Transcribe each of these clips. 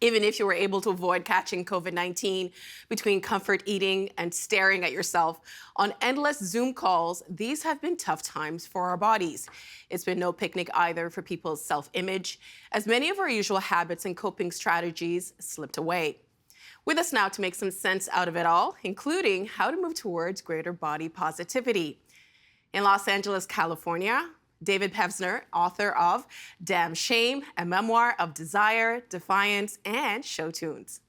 Even if you were able to avoid catching COVID 19 between comfort eating and staring at yourself on endless Zoom calls, these have been tough times for our bodies. It's been no picnic either for people's self image, as many of our usual habits and coping strategies slipped away. With us now to make some sense out of it all, including how to move towards greater body positivity. In Los Angeles, California, David Pevsner, author of Damn Shame, a memoir of desire, defiance, and show tunes.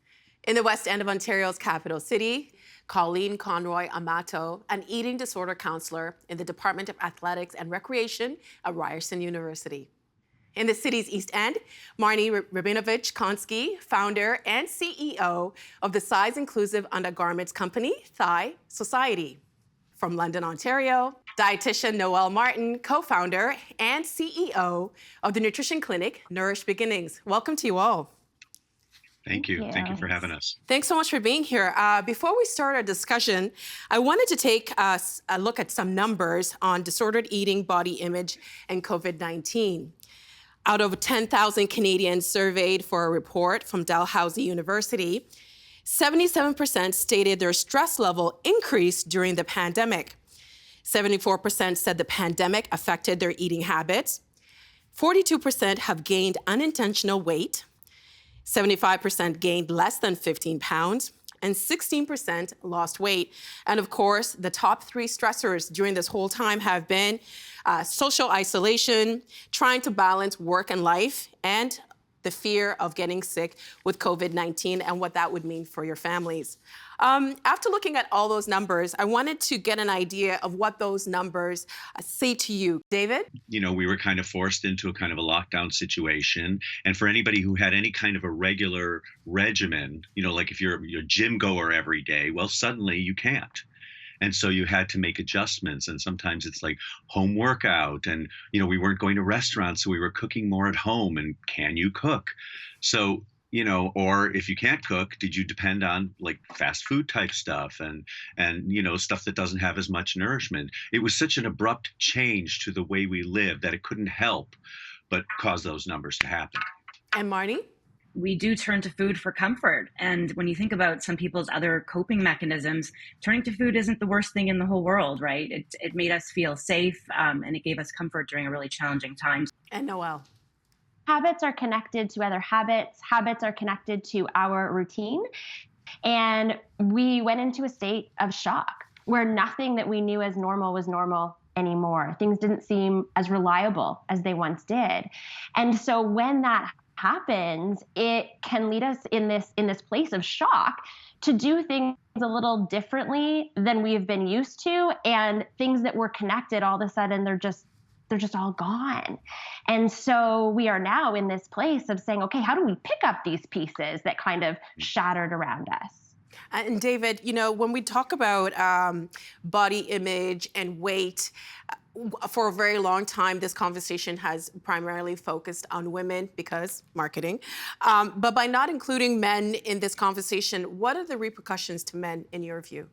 In the West End of Ontario's capital city, Colleen Conroy Amato, an eating disorder counselor in the Department of Athletics and Recreation at Ryerson University. In the city's East End, Marnie Rabinovich-Konski, founder and CEO of the size inclusive undergarments company, Thigh Society. From London, Ontario, dietitian Noelle Martin, co-founder and CEO of the nutrition clinic, Nourish Beginnings. Welcome to you all. Thank you. Thank you for having us. Thanks so much for being here. Before we start our discussion, I wanted to take a look at some numbers on disordered eating, body image, and COVID-19. Out of 10,000 Canadians surveyed for a report from Dalhousie University, 77% stated their stress level increased during the pandemic. 74% said the pandemic affected their eating habits. 42% have gained unintentional weight. 75% gained less than 15 pounds. And 16% lost weight. And of course, the top three stressors during this whole time have been social isolation, trying to balance work and life, and the fear of getting sick with COVID-19 and what that would mean for your families. After looking at all those numbers, I wanted to get an idea of what those numbers say to you. David? You know, we were kind of forced into a kind of a lockdown situation. And for anybody who had any kind of a regular regimen, you know, like if you're a gym goer every day, well, suddenly you can't. And so you had to make adjustments. And sometimes it's like home workout. And, you know, we weren't going to restaurants, so we were cooking more at home. And can you cook? So, you know, or if you can't cook, did you depend on like fast food type stuff and, you know, stuff that doesn't have as much nourishment? It was such an abrupt change to the way we live that it couldn't help but cause those numbers to happen. And Marnie? We do turn to food for comfort. And when you think about some people's other coping mechanisms, turning to food isn't the worst thing in the whole world, right? It made us feel safe and it gave us comfort during a really challenging time. And Noelle? Habits are connected to other habits. Habits are connected to our routine. And we went into a state of shock where nothing that we knew as normal was normal anymore. Things didn't seem as reliable as they once did. And so when that happens, it can lead us in this place of shock to do things a little differently than we've been used to, and things that were connected, all of a sudden they're just all gone. And so we are now in this place of saying, okay, how do we pick up these pieces that kind of shattered around us? And David, you know, when we talk about body image and weight, for a very long time, this conversation has primarily focused on women because marketing. But by not including men in this conversation, what are the repercussions to men in your view?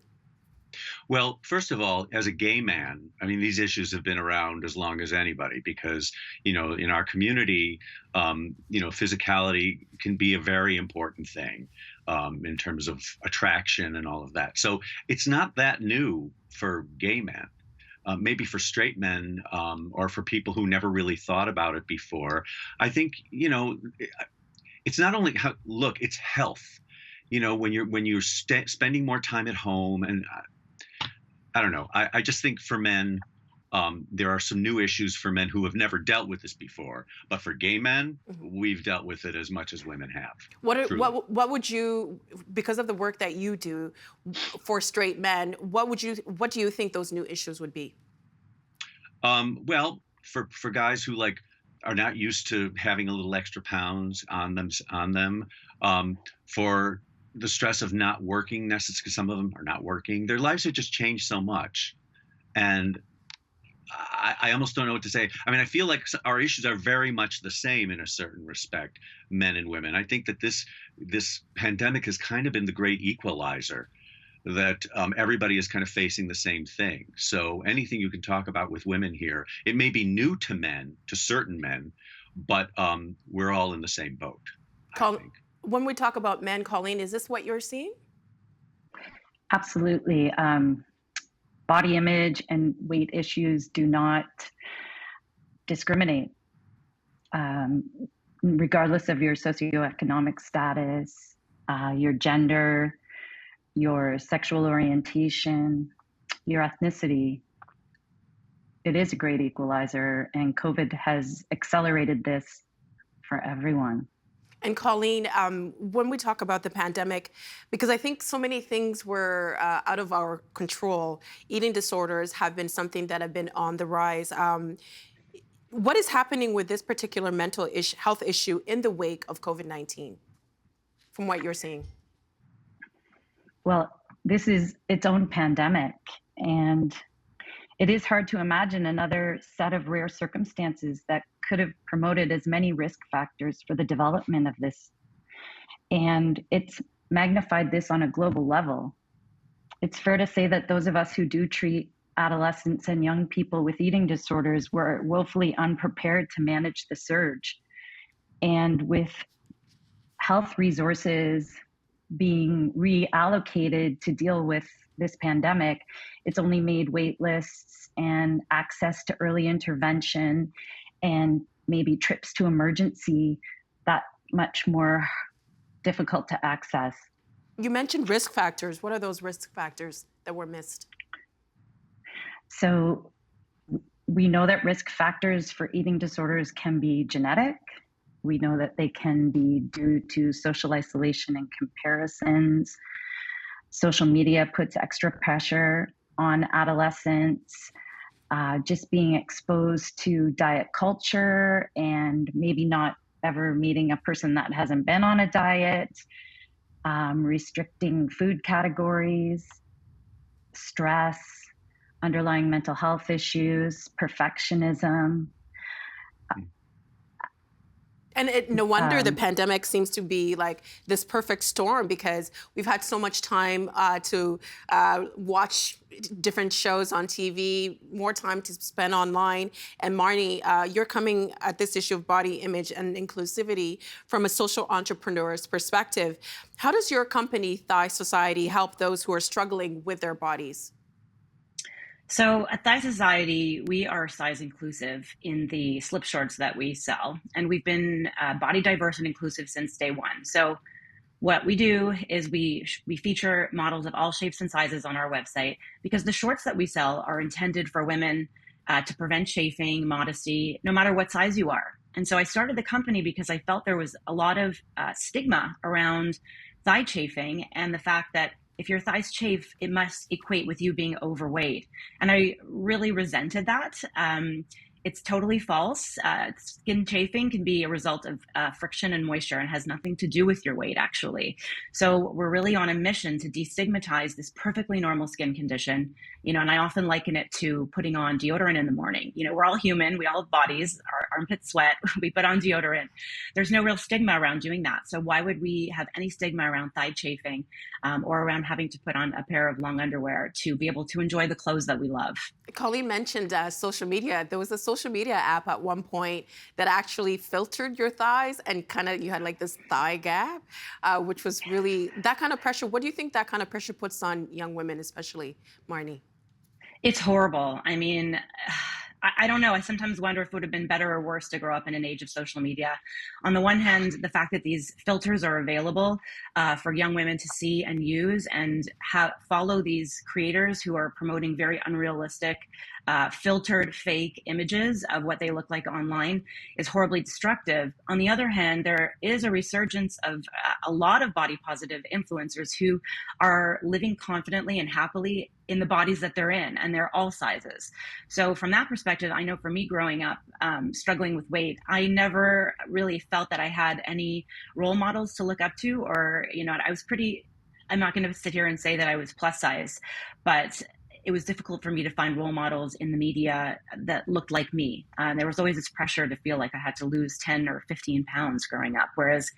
Well, first of all, as a gay man, I mean, these issues have been around as long as anybody because, you know, in our community, you know, physicality can be a very important thing in terms of attraction and all of that. So it's not that new for gay men. Maybe for straight men or for people who never really thought about it before. I think, you know, it's not only it's health. You know, when you're spending more time at home, and I don't know. I just think for men, there are some new issues for men who have never dealt with this before. But for gay men, we've dealt with it as much as women have. What would you, because of the work that you do for straight men, what do you think those new issues would be? Well, for guys who like are not used to having a little extra pounds on them, for the stress of not working necessarily, because some of them are not working, their lives have just changed so much, and I almost don't know what to say. I mean, I feel like our issues are very much the same in a certain respect, men and women. I think that this pandemic has kind of been the great equalizer, that everybody is kind of facing the same thing. So anything you can talk about with women here, it may be new to men, to certain men, but we're all in the same boat, I think. When we talk about men, Colleen, is this what you're seeing? Absolutely. Body image and weight issues do not discriminate, um, regardless of your socioeconomic status, your gender, your sexual orientation, your ethnicity. It is a great equalizer, and COVID has accelerated this for everyone. And Colleen, when we talk about the pandemic, because I think so many things were out of our control, eating disorders have been something that have been on the rise. What is happening with this particular mental health issue in the wake of COVID-19, from what you're seeing? Well, this is its own pandemic, and it is hard to imagine another set of rare circumstances that could have promoted as many risk factors for the development of this. And it's magnified this on a global level. It's fair to say that those of us who do treat adolescents and young people with eating disorders were woefully unprepared to manage the surge. And with health resources being reallocated to deal with this pandemic, it's only made wait lists and access to early intervention and maybe trips to emergency that much more difficult to access. You mentioned risk factors. What are those risk factors that were missed? So we know that risk factors for eating disorders can be genetic. We know that they can be due to social isolation and comparisons. Social media puts extra pressure on adolescents. Just being exposed to diet culture and maybe not ever meeting a person that hasn't been on a diet, restricting food categories, stress, underlying mental health issues, perfectionism. And no wonder the pandemic seems to be like this perfect storm, because we've had so much time to watch different shows on TV, more time to spend online. And Marnie, you're coming at this issue of body image and inclusivity from a social entrepreneur's perspective. How does your company, Thigh Society, help those who are struggling with their bodies? So at Thigh Society, we are size inclusive in the slip shorts that we sell. And we've been body diverse and inclusive since day one. So what we do is we feature models of all shapes and sizes on our website, because the shorts that we sell are intended for women to prevent chafing, modesty, no matter what size you are. And so I started the company because I felt there was a lot of stigma around thigh chafing, and the fact that if your thighs chafe, it must equate with you being overweight. And I really resented that. It's totally false. Skin chafing can be a result of friction and moisture and has nothing to do with your weight, actually. So we're really on a mission to destigmatize this perfectly normal skin condition. And I often liken it to putting on deodorant in the morning. We're all human. We all have bodies. Our armpits sweat. We put on deodorant. There's no real stigma around doing that. So why would we have any stigma around thigh chafing or around having to put on a pair of long underwear to be able to enjoy the clothes that we love? Colleen mentioned social media. There was a social media app at one point that actually filtered your thighs, and you had like this thigh gap, which was really that kind of pressure. What do you think that kind of pressure puts on young women, especially, Marnie? It's horrible. I mean, I don't know. I sometimes wonder if it would have been better or worse to grow up in an age of social media. On the one hand, the fact that these filters are available for young women to see and use, and follow these creators who are promoting very unrealistic, filtered fake images of what they look like online, is horribly destructive. On the other hand, there is a resurgence of a lot of body positive influencers who are living confidently and happily in the bodies that they're in, and they're all sizes. So from that perspective, I know for me growing up, struggling with weight, I never really felt that I had any role models to look up to, or, I was I'm not going to sit here and say that I was plus size, but it was difficult for me to find role models in the media that looked like me. There was always this pressure to feel like I had to lose 10 or 15 pounds growing up. Whereas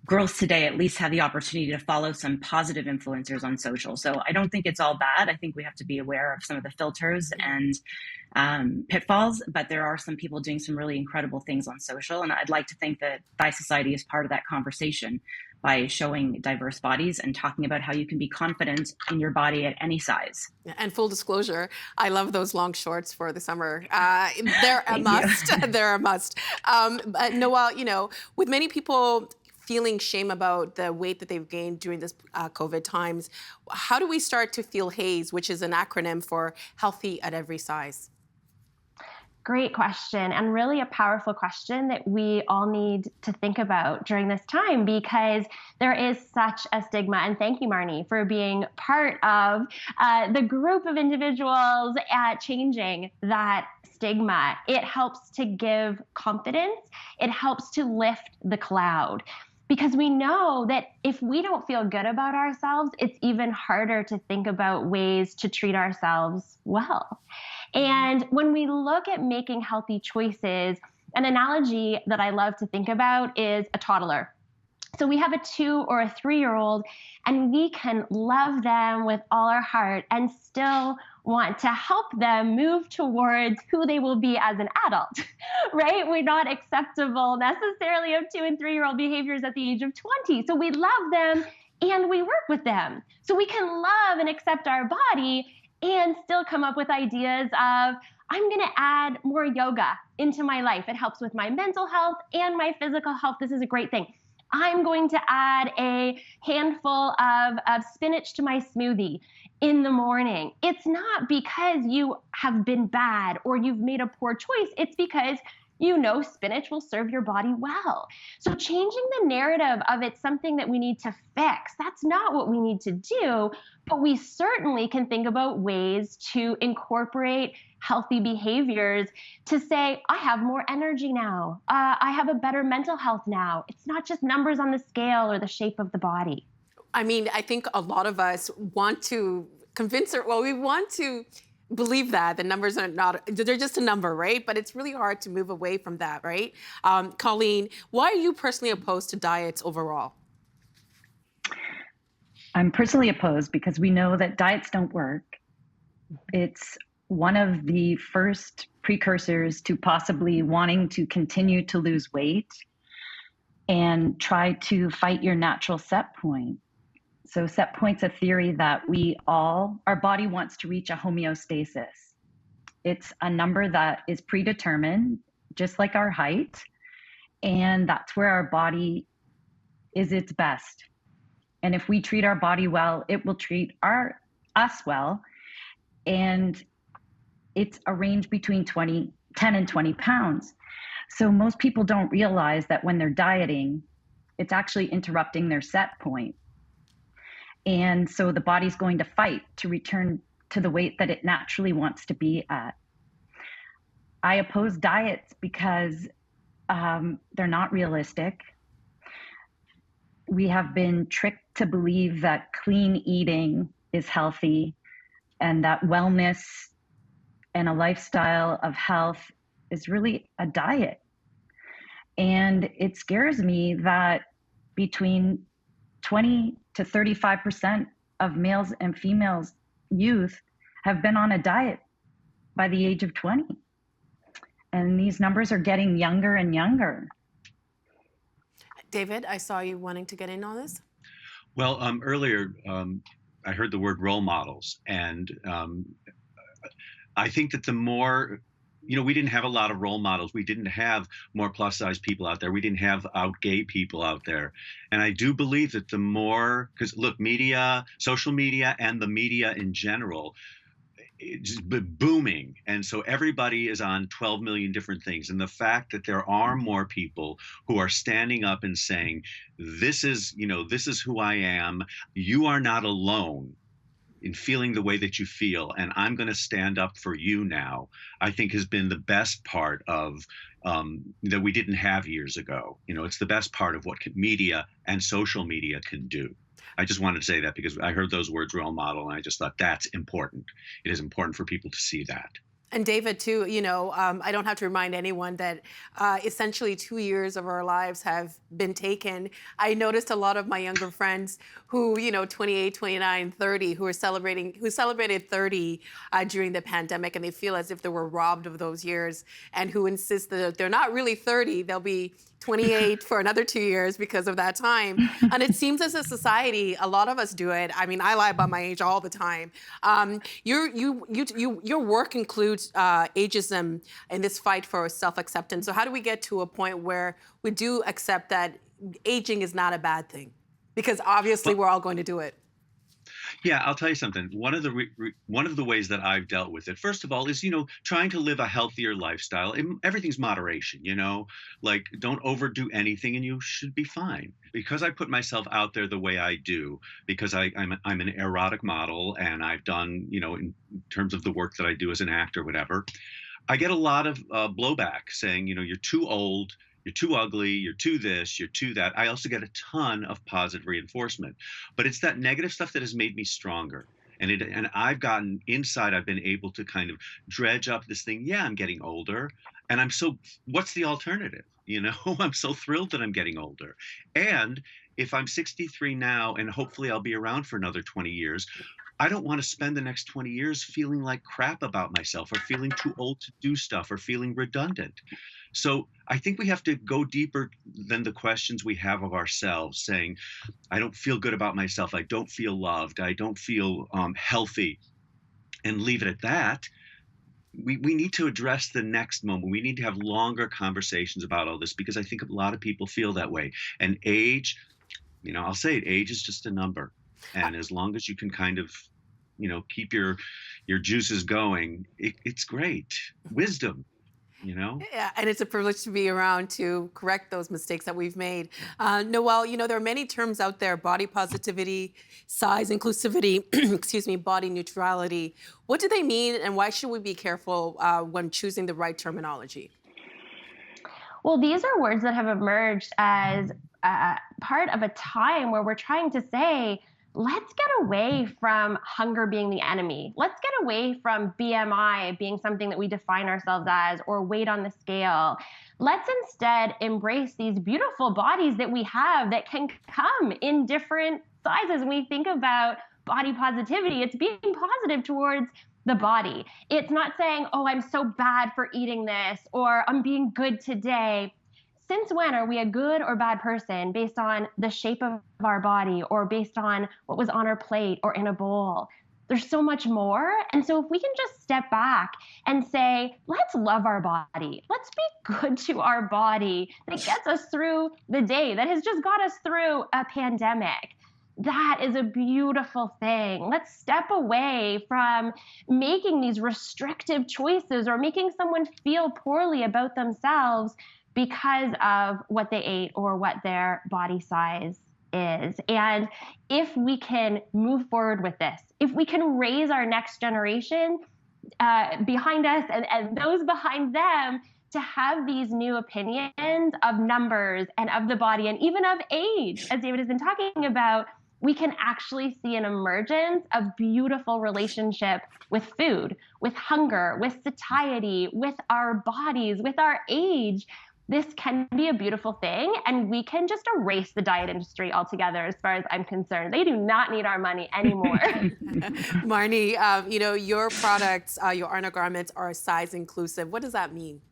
girls today at least have the opportunity to follow some positive influencers on social. So I don't think it's all bad. I think we have to be aware of some of the filters and pitfalls, but there are some people doing some really incredible things on social. And I'd like to think that Thigh Society is part of that conversation by showing diverse bodies and talking about how you can be confident in your body at any size. And full disclosure, I love those long shorts for the summer. They're a Thank must. you. They're a must. But Noelle, with many people feeling shame about the weight that they've gained during this COVID times, how do we start to feel HAES, which is an acronym for Healthy at Every Size? Great question, and really a powerful question that we all need to think about during this time, because there is such a stigma. And thank you, Marnie, for being part of the group of individuals at changing that stigma. It helps to give confidence. It helps to lift the cloud. Because we know that if we don't feel good about ourselves, it's even harder to think about ways to treat ourselves well. And when we look at making healthy choices, an analogy that I love to think about is a toddler. So we have a 2 or a 3-year-old, and we can love them with all our heart and still want to help them move towards who they will be as an adult, right? We're not acceptable necessarily of 2 and 3-year-old behaviors at the age of 20. So we love them and we work with them. So we can love and accept our body and still come up with ideas of, I'm going to add more yoga into my life. It helps with my mental health and my physical health. This is a great thing. I'm going to add a handful of spinach to my smoothie in the morning. It's not because you have been bad or you've made a poor choice. It's because spinach will serve your body well. So changing the narrative of it's something that we need to fix, that's not what we need to do, but we certainly can think about ways to incorporate healthy behaviors to say, I have more energy now. I have a better mental health now. It's not just numbers on the scale or the shape of the body. I mean, I think a lot of us want to we want to believe that the numbers are they're just a number, right? But it's really hard to move away from that, right? Colleen, why are you personally opposed to diets overall? I'm personally opposed because we know that diets don't work. It's one of the first precursors to possibly wanting to continue to lose weight and try to fight your natural set point. So set point's a theory that our body wants to reach a homeostasis. It's a number that is predetermined, just like our height, and that's where our body is its best. And if we treat our body well, it will treat us well. And it's a range between 10 and 20 pounds. So most people don't realize that when they're dieting, it's actually interrupting their set point. And so the body's going to fight to return to the weight that it naturally wants to be at. I oppose diets because they're not realistic. We have been tricked to believe that clean eating is healthy and that wellness and a lifestyle of health is really a diet. And it scares me that between 20 to 35% of males and females youth have been on a diet by the age of 20. And these numbers are getting younger and younger. David, I saw you wanting to get in on this. Well, earlier I heard the word role models, and I think that the more, we didn't have a lot of role models. We didn't have more plus size people out there. We didn't have out gay people out there. And I do believe that the more, because look, media, social media and the media in general, it's booming. And so everybody is on 12 million different things. And the fact that there are more people who are standing up and saying, this is who I am. You are not alone in feeling the way that you feel, and I'm going to stand up for you now, I think has been the best part of that we didn't have years ago. It's the best part of what media and social media can do. I just wanted to say that because I heard those words, role model, and I just thought that's important. It is important for people to see that. And David, too, I don't have to remind anyone that essentially 2 years of our lives have been taken. I noticed a lot of my younger friends who, 28, 29, 30, who celebrated 30 during the pandemic, and they feel as if they were robbed of those years, and who insist that they're not really 30, they'll be 28 for another 2 years because of that time. And it seems as a society, a lot of us do it. I mean, I lie about my age all the time. Your work includes ageism in this fight for self-acceptance. So how do we get to a point where we do accept that aging is not a bad thing? Because obviously we're all going to do it. Yeah, I'll tell you something. One of the ways that I've dealt with it, first of all, is trying to live a healthier lifestyle. Everything's moderation. Like don't overdo anything, and you should be fine. Because I put myself out there the way I do, because I'm an erotic model, and I've done in terms of the work that I do as an actor, whatever. I get a lot of blowback saying you're too old. You're too ugly, you're too this, you're too that. I also get a ton of positive reinforcement. But it's that negative stuff that has made me stronger. And I've gotten inside, I've been able to kind of dredge up this thing. Yeah, I'm getting older. And what's the alternative? I'm so thrilled that I'm getting older. And if I'm 63 now, and hopefully I'll be around for another 20 years, I don't want to spend the next 20 years feeling like crap about myself, or feeling too old to do stuff, or feeling redundant. So I think we have to go deeper than the questions we have of ourselves, saying, I don't feel good about myself. I don't feel loved. I don't feel healthy, and leave it at that. We need to address the next moment. We need to have longer conversations about all this, because I think a lot of people feel that way. And age, I'll say it, age is just a number. And as long as you can kind of, keep your juices going, it's great. Wisdom. Yeah, and it's a privilege to be around to correct those mistakes that we've made. Noelle, there are many terms out there: body positivity, size inclusivity, excuse me, body neutrality. What do they mean, and why should we be careful when choosing the right terminology? Well, these are words that have emerged as part of a time where we're trying to say, let's get away from hunger being the enemy. Let's get away from BMI being something that we define ourselves as, or weight on the scale. Let's instead embrace these beautiful bodies that we have that can come in different sizes. When we think about body positivity, it's being positive towards the body. It's not saying, oh, I'm so bad for eating this, or I'm being good today. Since when are we a good or bad person based on the shape of our body, or based on what was on our plate or in a bowl? There's so much more. And so if we can just step back and say, let's love our body. Let's be good to our body that gets us through the day, that has just got us through a pandemic. That is a beautiful thing. Let's step away from making these restrictive choices, or making someone feel poorly about themselves because of what they ate or what their body size is. And if we can move forward with this, if we can raise our next generation behind us and those behind them to have these new opinions of numbers and of the body, and even of age, as David has been talking about, we can actually see an emergence of beautiful relationship with food, with hunger, with satiety, with our bodies, with our age. This can be a beautiful thing, and we can just erase the diet industry altogether, as far as I'm concerned. They do not need our money anymore. Marnie, your products, your Arna garments are size inclusive. What does that mean?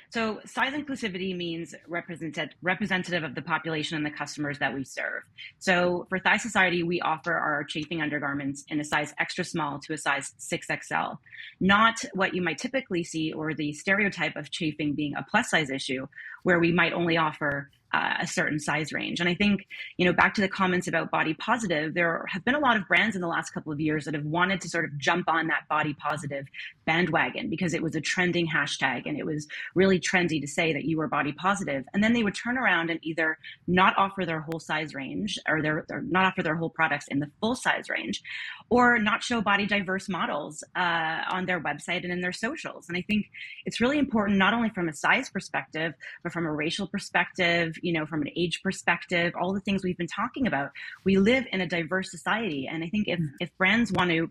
So size inclusivity means representative of the population and the customers that we serve. So for Thigh Society, we offer our chafing undergarments in a size extra small to a size 6XL. Not what you might typically see, or the stereotype of chafing being a plus size issue, where we might only offer a certain size range. And I think, back to the comments about body positive, there have been a lot of brands in the last couple of years that have wanted to sort of jump on that body positive bandwagon, because it was a trending hashtag and it was really trendy to say that you were body positive. And then they would turn around and either not offer their whole size range, or not offer their whole products in the full size range, or not show body diverse models on their website and in their socials. And I think it's really important, not only from a size perspective, but from a racial perspective, from an age perspective, all the things we've been talking about. We live in a diverse society. And I think if brands want to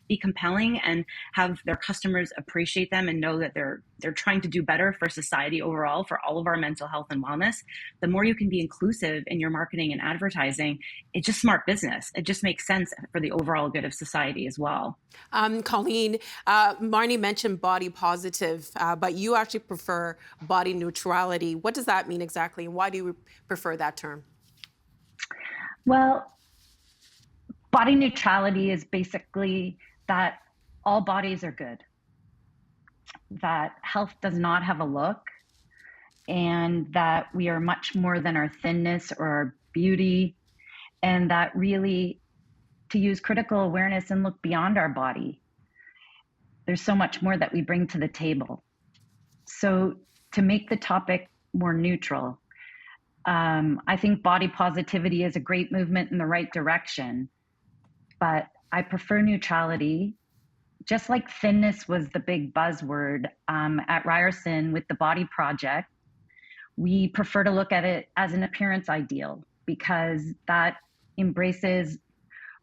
be compelling and have their customers appreciate them and know that they're trying to do better for society overall, for all of our mental health and wellness, the more you can be inclusive in your marketing and advertising, it's just smart business. It just makes sense for the overall good of society as well. Colleen, Marnie mentioned body positive, but you actually prefer body neutrality. What does that mean exactly, and why do you prefer that term? Well, body neutrality is basically that all bodies are good, that health does not have a look, and that we are much more than our thinness or our beauty, and that really, to use critical awareness and look beyond our body, there's so much more that we bring to the table. So to make the topic more neutral, I think body positivity is a great movement in the right direction, but I prefer neutrality. Just like thinness was the big buzzword at Ryerson with the Body Project, we prefer to look at it as an appearance ideal because that embraces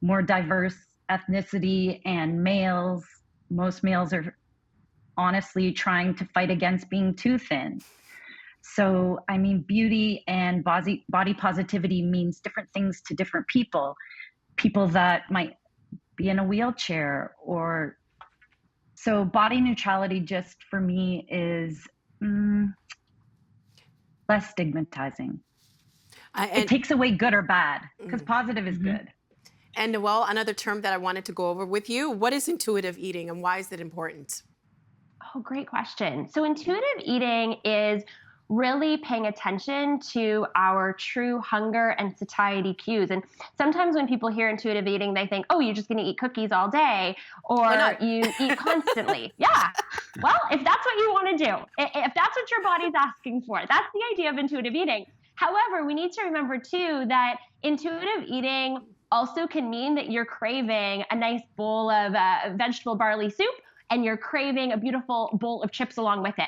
more diverse ethnicity and males. Most males are honestly trying to fight against being too thin. So, I mean, beauty and body positivity means different things to different people. People that might be in a wheelchair or so body neutrality just for me is less stigmatizing. It takes away good or bad because positive is good. And Noelle, another term that I wanted to go over with you, what is intuitive eating and why is it important? Oh, great question. So intuitive eating is really paying attention to our true hunger and satiety cues. And sometimes when people hear intuitive eating, they think, oh, you're just going to eat cookies all day or you eat constantly. Yeah. Well, if that's what you want to do, if that's what your body's asking for, that's the idea of intuitive eating. However, we need to remember too that intuitive eating also can mean that you're craving a nice bowl of vegetable barley soup and you're craving a beautiful bowl of chips along with it.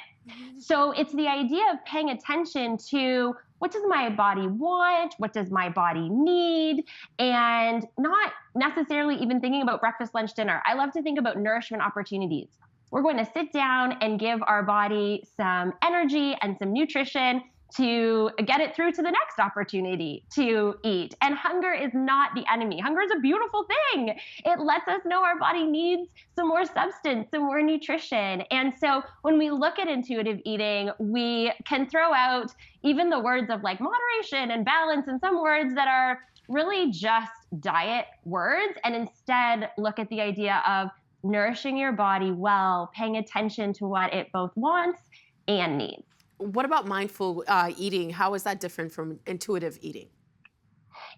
So it's the idea of paying attention to what does my body want? What does my body need? And not necessarily even thinking about breakfast, lunch, dinner. I love to think about nourishment opportunities. We're going to sit down and give our body some energy and some nutrition to get it through to the next opportunity to eat. And hunger is not the enemy. Hunger is a beautiful thing. It lets us know our body needs some more substance, some more nutrition. And so when we look at intuitive eating, we can throw out even the words of like moderation and balance and some words that are really just diet words, and instead look at the idea of nourishing your body well, paying attention to what it both wants and needs. What about mindful eating? How is that different from intuitive eating?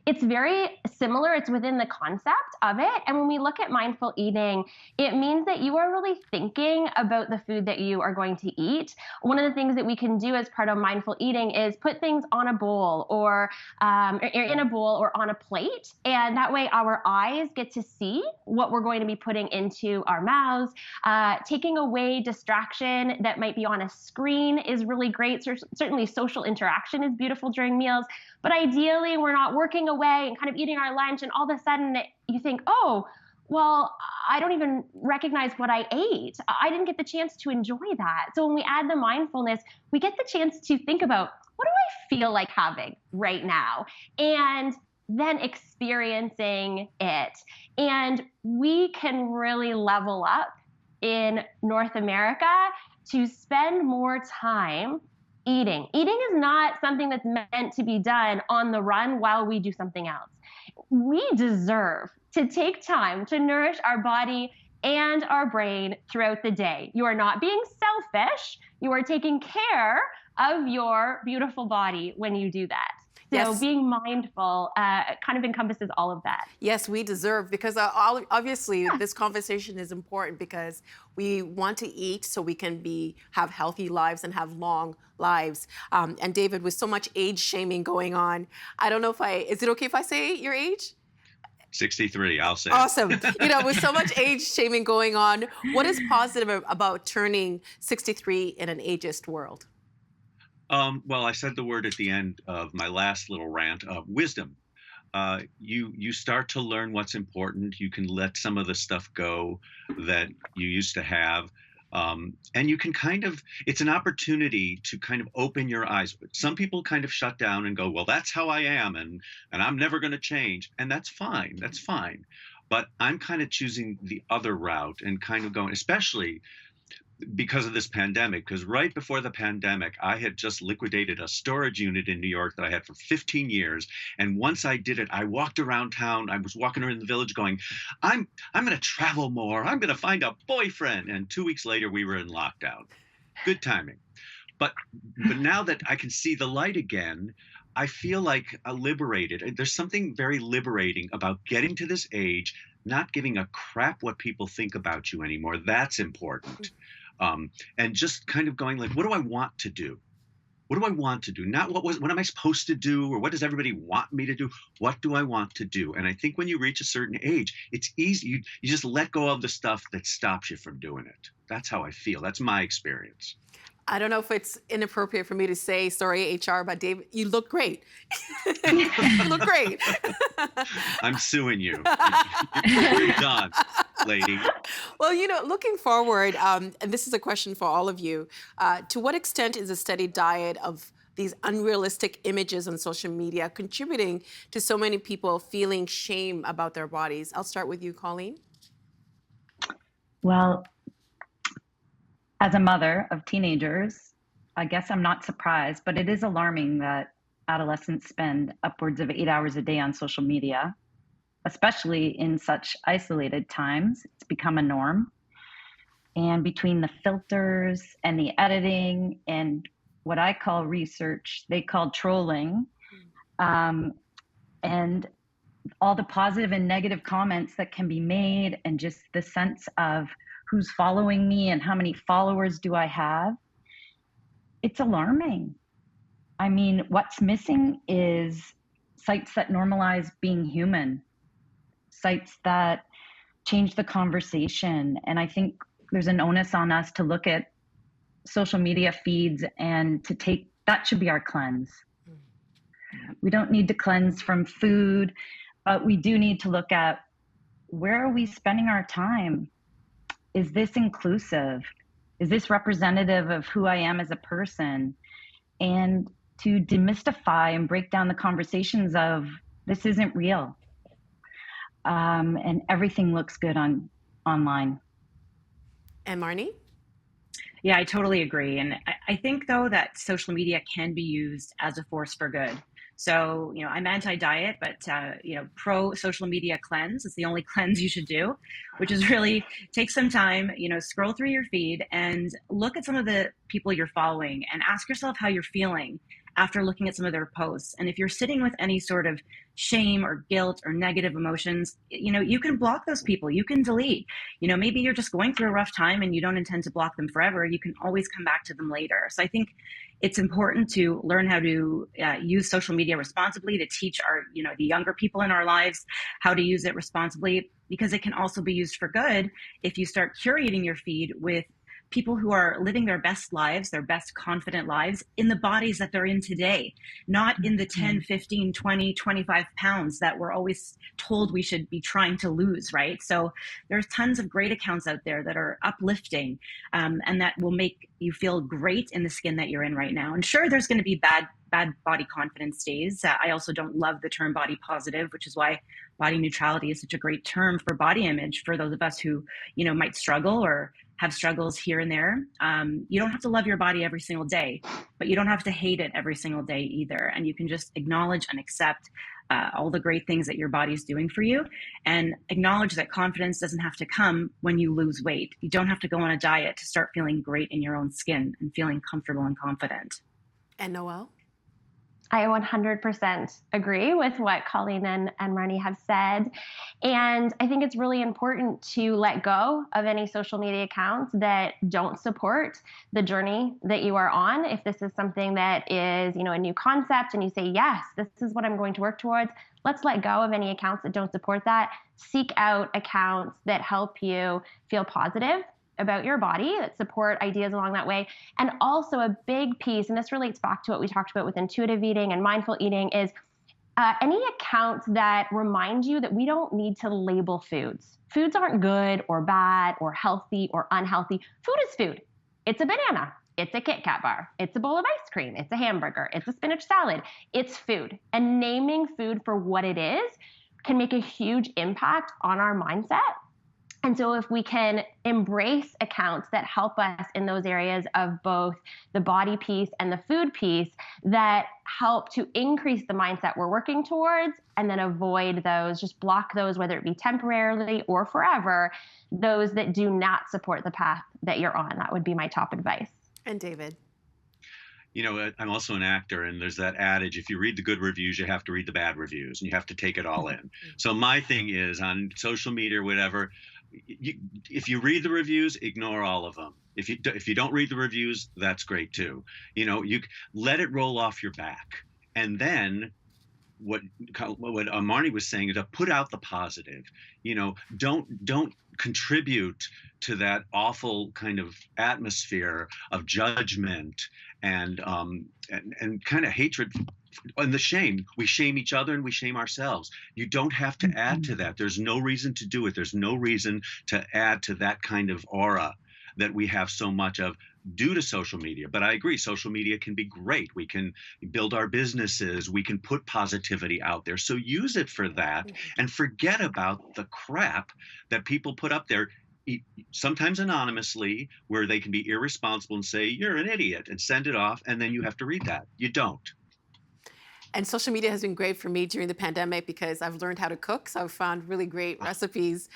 It's very similar. It's within the concept of it. And when we look at mindful eating, it means that you are really thinking about the food that you are going to eat. One of the things that we can do as part of mindful eating is put things on a bowl or in a bowl or on a plate. And that way our eyes get to see what we're going to be putting into our mouths. Taking away distraction that might be on a screen is really great. So certainly social interaction is beautiful during meals. But ideally, we're not working away and kind of eating our lunch, and all of a sudden you think, oh, well, I don't even recognize what I ate. I didn't get the chance to enjoy that. So when we add the mindfulness, we get the chance to think about, what do I feel like having right now? And then experiencing it. And we can really level up in North America to spend more time eating. Eating is not something that's meant to be done on the run while we do something else. We deserve to take time to nourish our body and our brain throughout the day. You are not being selfish. You are taking care of your beautiful body when you do that. So Yes. being mindful kind of encompasses all of that. Yes, we deserve, because obviously this conversation is important because we want to eat so we can have healthy lives and have long lives. And David, with so much age shaming going on, I don't know is it okay if I say your age? 63, I'll say. Awesome. With so much age shaming going on, what is positive about turning 63 in an ageist world? Well, I said the word at the end of my last little rant, wisdom. You start to learn what's important. You can let some of the stuff go that you used to have. And you can kind of, it's an opportunity to kind of open your eyes. Some people kind of shut down and go, well, that's how I am, and I'm never going to change. And that's fine. That's fine. But I'm kind of choosing the other route and kind of going, especially because of this pandemic, because right before the pandemic, I had just liquidated a storage unit in New York that I had for 15 years. And once I did it, I walked around town. I was walking around the village going, I'm going to travel more. I'm going to find a boyfriend. And 2 weeks later, we were in lockdown. Good timing. But now that I can see the light again, I feel like liberated. There's something very liberating about getting to this age, not giving a crap what people think about you anymore. That's important. And just kind of going like, what do I want to do? What do I want to do? Not what am I supposed to do, or what does everybody want me to do? What do I want to do? And I think when you reach a certain age, it's easy. You just let go of the stuff that stops you from doing it. That's how I feel. That's my experience. I don't know if it's inappropriate for me to say, sorry, HR, but Dave, you look great. You look great. I'm suing you. You're done, lady. Well, looking forward, and this is a question for all of you, to what extent is a steady diet of these unrealistic images on social media contributing to so many people feeling shame about their bodies? I'll start with you, Colleen. Well, as a mother of teenagers, I guess I'm not surprised, but it is alarming that adolescents spend upwards of 8 hours a day on social media, especially in such isolated times. It's become a norm. And between the filters and the editing and what I call research, they call trolling, and all the positive and negative comments that can be made, and just the sense of who's following me and how many followers do I have, it's alarming. I mean, what's missing is sites that normalize being human, sites that change the conversation. And I think there's an onus on us to look at social media feeds and to take, that should be our cleanse. We don't need to cleanse from food, but we do need to look at, where are we spending our time? Is this inclusive? Is this representative of who I am as a person? And to demystify and break down the conversations of, this isn't real. And everything looks good online. And Marnie? Yeah, I totally agree. And I think, though, that social media can be used as a force for good. So, I'm anti-diet, but, pro social media cleanse is the only cleanse you should do, which is really take some time, scroll through your feed and look at some of the people you're following and ask yourself how you're feeling after looking at some of their posts. And if you're sitting with any sort of shame or guilt or negative emotions, you can block those people. You can delete. Maybe you're just going through a rough time and you don't intend to block them forever. You can always come back to them later. So I think it's important to learn how to use social media responsibly, to teach our, the younger people in our lives how to use it responsibly, because it can also be used for good if you start curating your feed with people who are living their best lives, their best confident lives in the bodies that they're in today, not in the 10, 15, 20, 25 pounds that we're always told we should be trying to lose, right? So there's tons of great accounts out there that are uplifting and that will make you feel great in the skin that you're in right now. And sure, there's going to be bad body confidence days. I also don't love the term body positive, which is why body neutrality is such a great term for body image for those of us who, might struggle or have struggles here and there. You don't have to love your body every single day, but you don't have to hate it every single day either. And you can just acknowledge and accept all the great things that your body's doing for you, and acknowledge that confidence doesn't have to come when you lose weight. You don't have to go on a diet to start feeling great in your own skin and feeling comfortable and confident. And Noelle? I 100% agree with what Colleen and Marnie have said. And I think it's really important to let go of any social media accounts that don't support the journey that you are on. If this is something that is, a new concept and you say, yes, this is what I'm going to work towards, let's let go of any accounts that don't support that. Seek out accounts that help you feel positive about your body that support ideas along that way. And also a big piece, and this relates back to what we talked about with intuitive eating and mindful eating, is any accounts that remind you that we don't need to label foods. Foods aren't good or bad or healthy or unhealthy. Food is food. It's a banana. It's a Kit Kat bar. It's a bowl of ice cream. It's a hamburger. It's a spinach salad. It's food. And naming food for what it is can make a huge impact on our mindset. And so if we can embrace accounts that help us in those areas of both the body piece and the food piece that help to increase the mindset we're working towards, and then avoid those, just block those, whether it be temporarily or forever, those that do not support the path that you're on, that would be my top advice. And David? You know, I'm also an actor, and there's that adage, if you read the good reviews, you have to read the bad reviews, and you have to take it all in. So my thing is, on social media or whatever, if you read the reviews, ignore all of them. If you don't read the reviews, that's great too. You know, you let it roll off your back, and then what Marnie was saying is to put out the positive. You know, don't contribute to that awful kind of atmosphere of judgment and kind of hatred and the shame. We shame each other and we shame ourselves. You don't have to add to that. There's no reason to do it. There's no reason to add to that kind of aura that we have so much of due to social media. But I agree, social media can be great. We can build our businesses. We can put positivity out there. So use it for that and forget about the crap that people put up there, sometimes anonymously, where they can be irresponsible and say, you're an idiot, and send it off. And then you have to read that. You don't. And social media has been great for me during the pandemic because I've learned how to cook. So I've found really great recipes,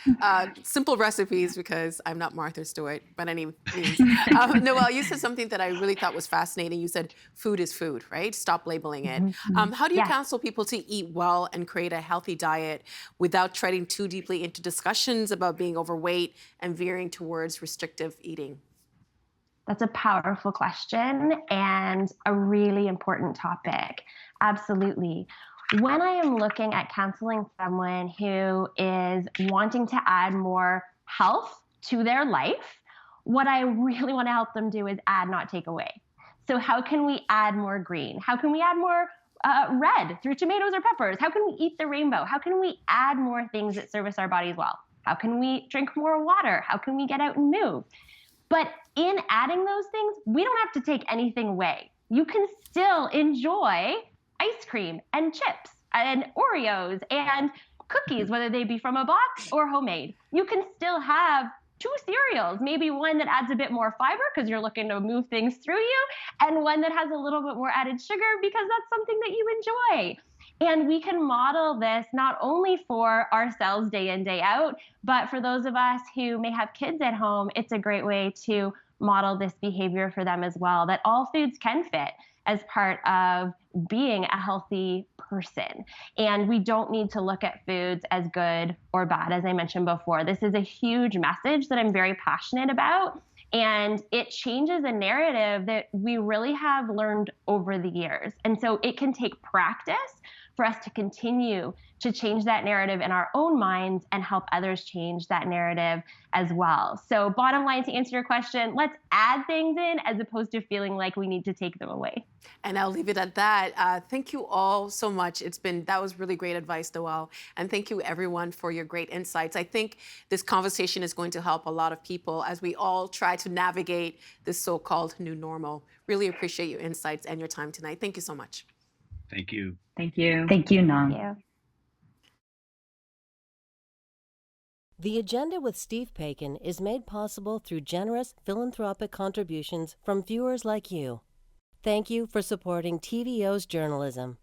simple recipes, because I'm not Martha Stewart, by any means. Noelle, you said something that I really thought was fascinating. You said food is food, right? Stop labeling it. How do you counsel people to eat well and create a healthy diet without treading too deeply into discussions about being overweight and veering towards restrictive eating? That's a powerful question and a really important topic. Absolutely. When I am looking at counseling someone who is wanting to add more health to their life, what I really want to help them do is add, not take away. So how can we add more green? How can we add more red through tomatoes or peppers? How can we eat the rainbow? How can we add more things that service our bodies well? How can we drink more water? How can we get out and move? But in adding those things, we don't have to take anything away. You can still enjoy ice cream and chips and Oreos and cookies, whether they be from a box or homemade. You can still have 2 cereals, maybe one that adds a bit more fiber because you're looking to move things through you, and one that has a little bit more added sugar because that's something that you enjoy. And we can model this not only for ourselves day in, day out, but for those of us who may have kids at home, it's a great way to model this behavior for them as well, that all foods can fit as part of being a healthy person. And we don't need to look at foods as good or bad, as I mentioned before. This is a huge message that I'm very passionate about. And it changes a narrative that we really have learned over the years. And so it can take practice for us to continue to change that narrative in our own minds and help others change that narrative as well. So bottom line, to answer your question, let's add things in as opposed to feeling like we need to take them away. And I'll leave it at that. Thank you all so much. That was really great advice, Noelle. And thank you everyone for your great insights. I think this conversation is going to help a lot of people as we all try to navigate this so-called new normal. Really appreciate your insights and your time tonight. Thank you so much. Thank you. Thank you. Thank you, Nam. Thank you. The Agenda with Steve Paikin is made possible through generous philanthropic contributions from viewers like you. Thank you for supporting TVO's journalism.